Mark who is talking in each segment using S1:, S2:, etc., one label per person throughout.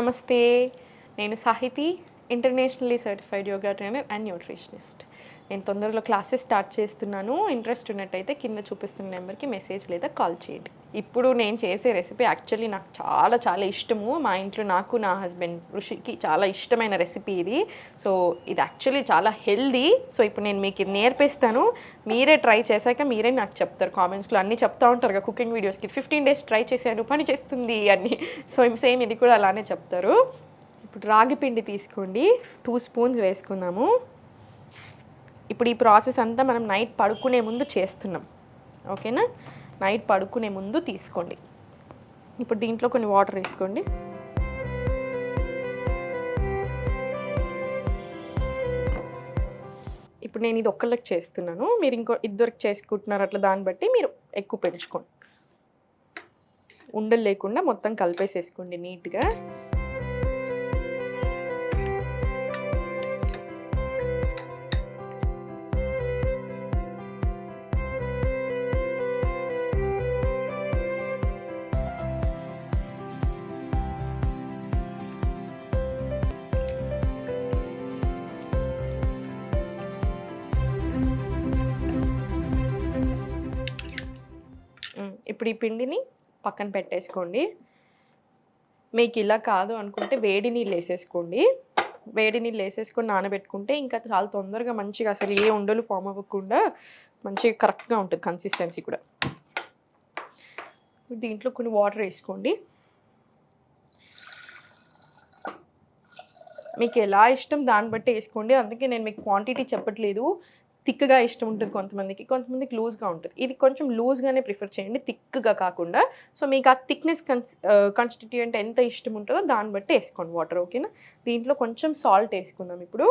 S1: నమస్తే, నేను Sahiti, internationally certified yoga trainer and nutritionist. నేను తొందరలో క్లాసెస్ స్టార్ట్ చేస్తున్నాను. ఇంట్రెస్ట్ ఉన్నట్టయితే కింద చూపిస్తున్న నెంబర్కి మెసేజ్ లేదా కాల్ చేయండి. ఇప్పుడు నేను చేసే రెసిపీ యాక్చువల్లీ నాకు చాలా చాలా ఇష్టము. మా ఇంట్లో నాకు, నా హస్బెండ్ ఋషికి చాలా ఇష్టమైన రెసిపీ ఇది. సో ఇది యాక్చువల్లీ చాలా హెల్దీ. సో ఇప్పుడు నేను మీకు ఇది నేర్పిస్తాను. మీరే ట్రై చేశాక మీరే నాకు చెప్తారు. కామెంట్స్లో అన్నీ చెప్తూ ఉంటారు కదా కుకింగ్ వీడియోస్కి, 15 days ట్రై చేశాను, పని చేస్తుంది అని. సో సేమ్ ఇది కూడా అలానే చెప్తారు. ఇప్పుడు రాగి పిండి తీసుకోండి, 2 spoons వేసుకుందాము. ఇప్పుడు ఈ ప్రాసెస్ అంతా మనం నైట్ పడుకునే ముందు చేస్తున్నాం, ఓకేనా? నైట్ పడుకునే ముందు తీసుకోండి. ఇప్పుడు దీంట్లో కొన్ని వాటర్ వేసుకోండి. ఇప్పుడు నేను ఇది ఒక్కళ్ళకి చేస్తున్నాను, మీరు ఇంకో ఇద్దరికి చేసుకుంటున్నారు, అట్లా దాన్ని బట్టి మీరు ఎక్కువ పెంచుకోండి. ఉండలు లేకుండా మొత్తం కలిపేసేసుకోండి నీట్గా. ఇప్పుడు ఈ పిండిని పక్కన పెట్టేసుకోండి. మీకు ఇలా కాదు అనుకుంటే వేడి నీళ్ళు వేసేసుకోండి. వేడి నీళ్ళు వేసేసుకొని నానబెట్టుకుంటే ఇంకా చాలా తొందరగా మంచిగా అసలు ఏ ఉండలు ఫామ్ అవ్వకుండా మంచిగా కరెక్ట్గా ఉంటుంది కన్సిస్టెన్సీ కూడా. దీంట్లో కొన్ని వాటర్ వేసుకోండి. మీకు ఎలా ఇష్టం దాన్ని బట్టి వేసుకోండి. అందుకే నేను మీకు క్వాంటిటీ చెప్పట్లేదు. థిక్గా ఇష్టం ఉంటుంది కొంతమందికి, కొంతమందికి లూజ్గా ఉంటుంది. ఇది కొంచెం లూజ్గానే ప్రిఫర్ చేయండి, థిక్గా కాకుండా. సో మీకు ఆ థిక్నెస్ కాన్స్టిట్యూయెంట్ ఎంత ఇష్టం ఉంటుందో దాన్ని బట్టి వేసుకోండి వాటర్, ఓకేనా? దీంట్లో కొంచెం సాల్ట్ వేసుకుందాం. ఇప్పుడు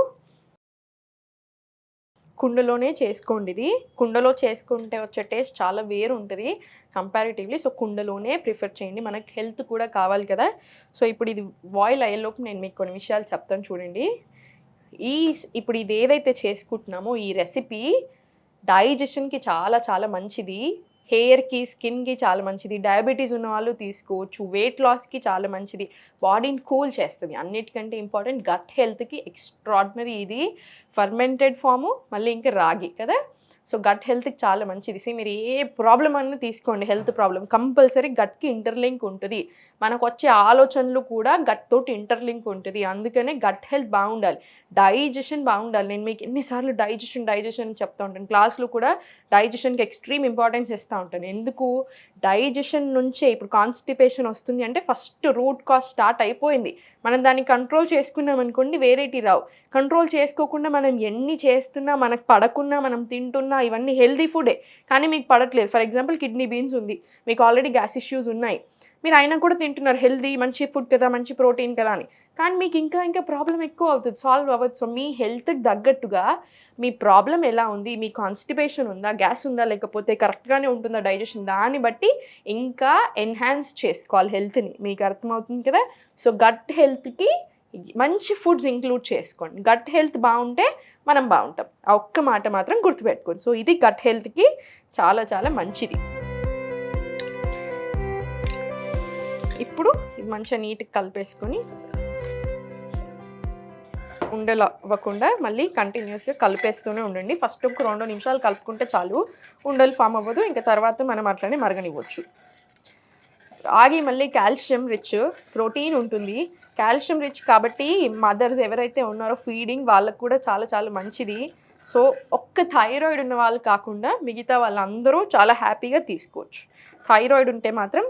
S1: కుండలోనే చేసుకోండి. ఇది కుండలో చేసుకుంటే వచ్చే టేస్ట్ చాలా వేరు ఉంటుంది కంపారిటివ్లీ. సో కుండలోనే ప్రిఫర్ చేయండి, మనకి హెల్త్ కూడా కావాలి కదా. సో ఇప్పుడు ఇది బాయిల్ అయ్యేలోపు నేను మీకు కొన్ని విషయాలు చెప్తాను చూడండి. ఇప్పుడు ఇది ఏదైతే చేసుకుంటున్నామో ఈ రెసిపీ డైజెషన్కి చాలా చాలా మంచిది, హెయిర్కి, స్కిన్కి చాలా మంచిది, డయాబెటీస్ ఉన్న వాళ్ళు తీసుకోవచ్చు, వెయిట్ లాస్కి చాలా మంచిది, బాడీని కూల్ చేస్తుంది. అన్నిటికంటే ఇంపార్టెంట్ గట్ హెల్త్కి ఎక్స్ట్రాడినరీ ఇది. ఫర్మెంటెడ్ ఫాము, మళ్ళీ ఇంకా రాగి కదా. సో గట్ హెల్త్కి చాలా మంచిది. మీరు ఏ ప్రాబ్లం అన్నా తీసుకోండి, హెల్త్ ప్రాబ్లం కంపల్సరీ గట్కి ఇంటర్లింక్ ఉంటుంది. మనకు వచ్చే ఆలోచనలు కూడా గట్ తోటి ఇంటర్లింక్ ఉంటుంది. అందుకనే గట్ హెల్త్ బాగుండాలి, డైజెషన్ బాగుండాలి. నేను మీకు ఎన్నిసార్లు డైజెషన్ అని చెప్తూ ఉంటాను. క్లాస్లో కూడా డైజెషన్కి ఎక్స్ట్రీమ్ ఇంపార్టెన్స్ ఇస్తూ ఉంటాను. ఎందుకు? డైజెషన్ నుంచే ఇప్పుడు కాన్స్టిపేషన్ వస్తుంది అంటే ఫస్ట్ రూట్ కాజ్ స్టార్ట్ అయిపోయింది. మనం దాన్ని కంట్రోల్ చేసుకున్నాం అనుకోండి, వేరేటి రావు. కంట్రోల్ చేసుకోకుండా మనం ఎన్ని చేస్తున్నా, మనకు పడకున్నా, మనం తింటున్నా, ఇవన్నీ హెల్దీ ఫుడే కానీ మీకు పడట్లేదు. ఫర్ ఎగ్జాంపుల్ కిడ్నీ బీన్స్ ఉంది, మీకు ఆల్రెడీ గ్యాస్ ఇష్యూస్ ఉన్నాయి, మీరు అయినా కూడా తింటున్నారు, హెల్దీ మంచి ఫుడ్ కదా, మంచి ప్రోటీన్ కదా అని. కానీ మీకు ఇంకా ప్రాబ్లం ఎక్కువ అవుతుంది, సాల్వ్ అవ్వదు. సో మీ హెల్త్కి తగ్గట్టుగా మీ ప్రాబ్లం ఎలా ఉంది, మీ కాన్స్టిపేషన్ ఉందా, గ్యాస్ ఉందా, లేకపోతే కరెక్ట్గానే ఉంటుందా డైజెషన్, దాన్ని బట్టి ఇంకా ఎన్హాన్స్ చేసుకోవాలి హెల్త్ని. మీకు అర్థమవుతుంది కదా. సో గట్ హెల్త్కి మంచి ఫుడ్స్ ఇంక్లూడ్ చేసుకోండి. గట్ హెల్త్ బాగుంటే మనం బాగుంటాం. ఆ ఒక్క మాట మాత్రం గుర్తుపెట్టుకోండి. సో ఇది గట్ హెల్త్కి చాలా చాలా మంచిది. ఇప్పుడు ఇది మంచిగా నీట్గా కలిపేసుకొని ఉండలు అవ్వకుండా మళ్ళీ కంటిన్యూస్గా కలిపేస్తూనే ఉండండి. ఫస్ట్ ఒక 2 నిమిషాలు కలుపుకుంటే చాలు, ఉండలు ఫామ్ అవ్వదు. ఇంకా తర్వాత మనం అట్లనే మరగనివ్వచ్చు. రాగి మళ్ళీ కాల్షియం రిచ్, ప్రోటీన్ ఉంటుంది, కాల్షియం రిచ్ కాబట్టి మదర్స్ ఎవరైతే ఉన్నారో ఫీడింగ్ వాళ్ళకు కూడా చాలా చాలా మంచిది. సో ఒక్క థైరాయిడ్ ఉన్న వాళ్ళు కాకుండా మిగతా వాళ్ళందరూ చాలా హ్యాపీగా తీసుకోవచ్చు. థైరాయిడ్ ఉంటే మాత్రం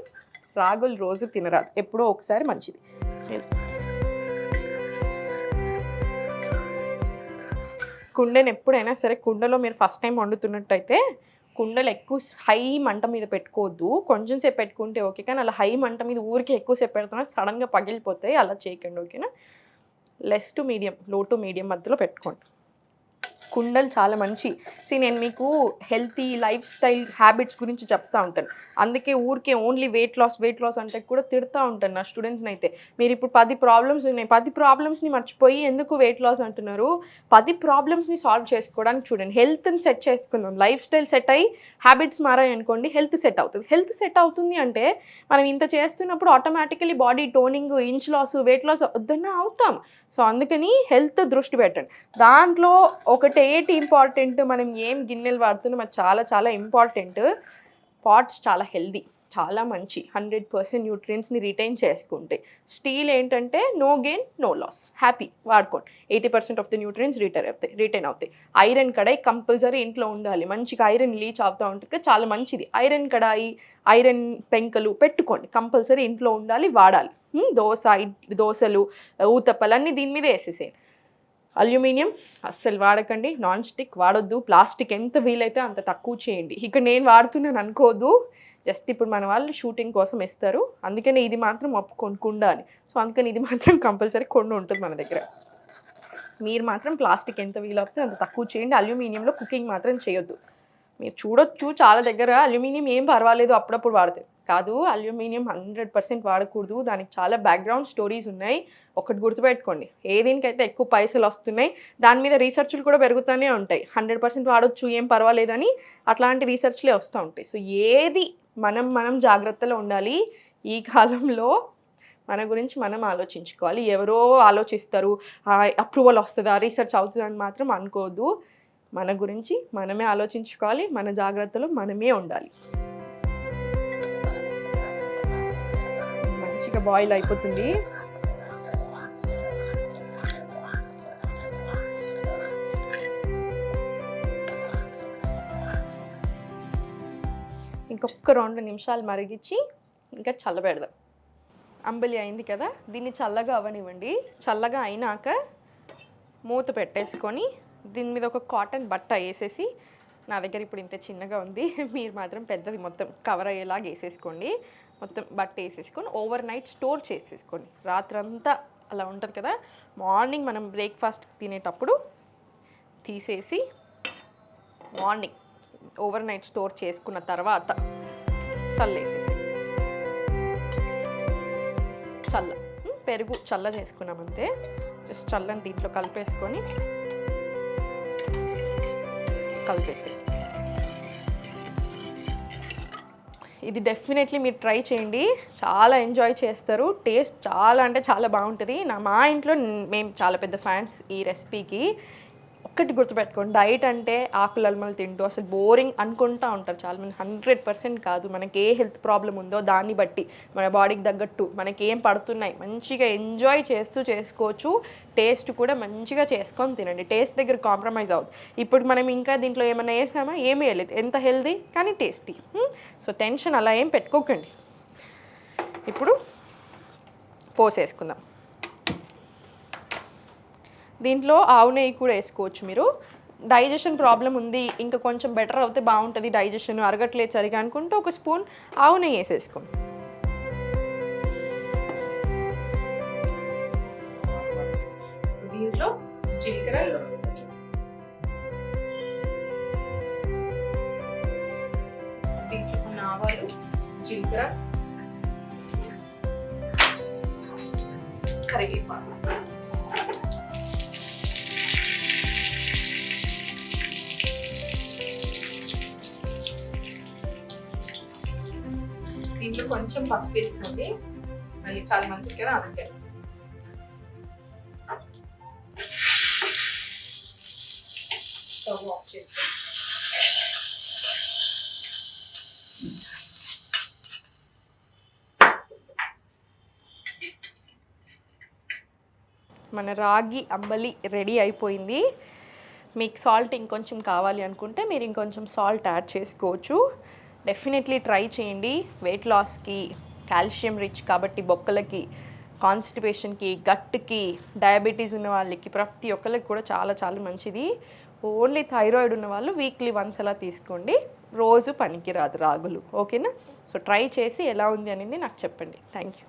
S1: రాగులు రోజు తినరాదు, ఎప్పుడో ఒకసారి మంచిది. కుండని ఎప్పుడైనా సరే, కుండలో మీరు ఫస్ట్ టైం వండుతున్నట్టయితే కుండలు ఎక్కువ హై మంట మీద పెట్టుకోవద్దు. కొంచెం సేపు పెట్టుకుంటే ఓకే, కానీ అలా హై మంట మీద ఊరికి ఎక్కువసేపు పెడుతున్నా సడన్గా పగిలిపోతాయి, అలా చేయకండి, ఓకేనా? లెస్ టు మీడియం, లో టు మీడియం మధ్యలో పెట్టుకోండి. కుండలు చాలా మంచి. నేను మీకు హెల్తీ లైఫ్ స్టైల్ హ్యాబిట్స్ గురించి చెప్తా ఉంటాను. అందుకే ఊరికే ఓన్లీ వెయిట్ లాస్ అంటే కూడా తిడతా ఉంటాను నా స్టూడెంట్స్ని అయితే. మీరు ఇప్పుడు 10 ప్రాబ్లమ్స్ ఉన్నాయి, 10 ప్రాబ్లమ్స్ని మర్చిపోయి ఎందుకు వెయిట్ లాస్ అంటున్నారు? 10 ప్రాబ్లమ్స్ని సాల్వ్ చేసుకోవడానికి చూడండి. హెల్త్ని సెట్ చేసుకుందాం, లైఫ్ స్టైల్ సెట్ అయ్యి హ్యాబిట్స్ మారాయి అనుకోండి, హెల్త్ సెట్ అవుతుంది. హెల్త్ సెట్ అవుతుంది అంటే మనం ఇంత చేస్తున్నప్పుడు automatically body toning, inch loss, weight loss వద్దన్నా అవుతాం. సో అందుకని హెల్త్ దృష్టి పెట్టండి. దాంట్లో ఒకటి ఇంపార్టెంట్, మనం ఏం గిన్నెలు వాడుతున్నాం అది చాలా చాలా ఇంపార్టెంట్. పాట్స్ చాలా హెల్దీ, చాలా మంచి, 100% న్యూట్రియన్స్ని రిటైన్ చేసుకుంటాయి. స్టీల్ ఏంటంటే no gain no loss, happy వాడుకోండి. 80% ఆఫ్ ది న్యూట్రియన్స్ రిటైన్ అవుతాయి. ఐరన్ కడాయి కంపల్సరీ ఇంట్లో ఉండాలి, మంచిగా ఐరన్ లీచ్ అవుతూ ఉంటుంది, చాలా మంచిది. ఐరన్ కడాయి, ఐరన్ పెంకలు పెట్టుకోండి, కంపల్సరీ ఇంట్లో ఉండాలి, వాడాలి. దోశలు, ఊతప్పలు అన్నీ దీని మీద వేసేసేయండి. అల్యూమినియం అస్సలు వాడకండి, నాన్ స్టిక్ వాడొద్దు, ప్లాస్టిక్ ఎంత వీలైతే అంత తక్కువ చేయండి. ఇక్కడ నేను వాడుతున్నాను అనుకోదు, జస్ట్ ఇప్పుడు మన వాళ్ళు షూటింగ్ కోసం ఇస్తారు, అందుకని ఇది మాత్రం కొనుక్కుండాలి. సో అందుకని ఇది మాత్రం కంపల్సరీ కొన్ని ఉంటుంది మన దగ్గర. సో మీరు మాత్రం ప్లాస్టిక్ ఎంత వీలవుతే అంత తక్కువ చేయండి. అల్యూమినియంలో కుకింగ్ మాత్రం చేయొద్దు. మీరు చూడొచ్చు చాలా దగ్గర అల్యూమినియం ఏం పర్వాలేదు అప్పుడప్పుడు వాడతారు, కాదు అల్యూమినియం 100% వాడకూడదు. దానికి చాలా బ్యాక్గ్రౌండ్ స్టోరీస్ ఉన్నాయి. ఒకటి గుర్తుపెట్టుకోండి, ఏ దీనికైతే ఎక్కువ పైసలు వస్తున్నాయి దాని మీద రీసెర్చ్లు కూడా పెరుగుతూనే ఉంటాయి. 100% వాడొచ్చు ఏం పర్వాలేదని అట్లాంటి రీసెర్చ్లే వస్తూ ఉంటాయి. సో ఏది మనం జాగ్రత్తలో ఉండాలి. ఈ కాలంలో మన గురించి మనం ఆలోచించుకోవాలి. ఎవరో ఆలోచిస్తారు, అప్రూవల్ వస్తుందా, రీసెర్చ్ అవుతుందని మాత్రం అనుకోవద్దు. మన గురించి మనమే ఆలోచించుకోవాలి, మన జాగ్రత్తలో మనమే ఉండాలి. మంచిగా బాయిల్ అయిపోతుంది. ఇంకొక 2 నిమిషాలు మరిగించి ఇంకా చల్లబెడదాం. అంబలి అయింది కదా, దీన్ని చల్లగా అవనివ్వండి. చల్లగా అయినాక మూత పెట్టేసుకొని దీని మీద ఒక కాటన్ బట్ట వేసేసి, నా దగ్గర ఇప్పుడు ఇంత చిన్నగా ఉంది, మీరు మాత్రం పెద్దది మొత్తం కవర్ అయ్యేలాగా వేసేసుకోండి. మొత్తం బట్ట వేసేసుకొని ఓవర్ నైట్ స్టోర్ చేసేసుకోండి. రాత్రంతా అలా ఉంటుంది కదా, మార్నింగ్ మనం బ్రేక్ఫాస్ట్ తినేటప్పుడు తీసేసి మార్నింగ్ ఓవర్ నైట్ స్టోర్ చేసుకున్న తర్వాత చల్లేసేసి, పెరుగు చల్ల చేసుకున్నామంతే. జస్ట్ చల్లని దీంట్లో కలిపేసి ఇది డెఫినెట్లీ మీరు ట్రై చేయండి, చాలా ఎంజాయ్ చేస్తారు. టేస్ట్ చాలా అంటే చాలా బాగుంటుంది. మా ఇంట్లో మేము చాలా పెద్ద ఫ్యాన్స్ ఈ రెసిపీకి. ఒక్కటి గుర్తుపెట్టుకోండి, డైట్ అంటే ఆకులు అల్మలు తింటూ అసలు బోరింగ్ అనుకుంటూ ఉంటారు చాలామంది. 100% కాదు. మనకి ఏ హెల్త్ ప్రాబ్లం ఉందో దాన్ని బట్టి మన బాడీకి తగ్గట్టు మనకి ఏం పడుతున్నాయి మంచిగా ఎంజాయ్ చేస్తూ చేసుకోవచ్చు. టేస్ట్ కూడా మంచిగా చేసుకొని తినండి. టేస్ట్ దగ్గర కాంప్రమైజ్ అవ్వదు. ఇప్పుడు మనం ఇంకా దీంట్లో ఏమైనా వేసామా, ఏమీ వేయలేదు, ఎంత హెల్దీ కానీ టేస్టీ. సో టెన్షన్ అలా ఏం పెట్టుకోకండి. ఇప్పుడు పోసేసుకుందాం. దీంట్లో ఆవు నెయ్యి కూడా వేసుకోవచ్చు మీరు. డైజెషన్ ప్రాబ్లం ఉంది, ఇంకా కొంచెం బెటర్ అవుతే బాగుంటుంది, డైజెషన్ అరగట్లేదు సరిగా అనుకుంటే 1 స్పూన్ ఆవు నెయ్యి వేసేసుకోండి. దీంట్లో జీలకర్ర, దీంట్లో ఆవాలు, జీలకర్ర, కరివేపాకు, దీంట్లో కొంచెం పసుపు వేసుకోండి, మళ్ళీ చాలా మంచిది కదా అందుకే. స్టవ్ ఆఫ్ చేసి మన రాగి అంబలి రెడీ అయిపోయింది. మీకు సాల్ట్ ఇంకొంచెం కావాలి అనుకుంటే మీరు ఇంకొంచెం సాల్ట్ యాడ్ చేసుకోవచ్చు. డెఫినెట్లీ ట్రై చేయండి. వెయిట్ లాస్కి, కాల్షియం రిచ్ కాబట్టి బొక్కలకి, కాన్స్టిపేషన్కి, గట్కి, డయాబెటీస్ ఉన్న వాళ్ళకి, ప్రతి ఒక్కరికి కూడా చాలా చాలా మంచిది. ఓన్లీ థైరాయిడ్ ఉన్న వాళ్ళు వీక్లీ వన్స్ అలా తీసుకోండి, రోజు పనికిరాదు రాగులు. ఓకేనా? సో ట్రై చేసి ఎలా ఉంది అనేది నాకు చెప్పండి. Thank you.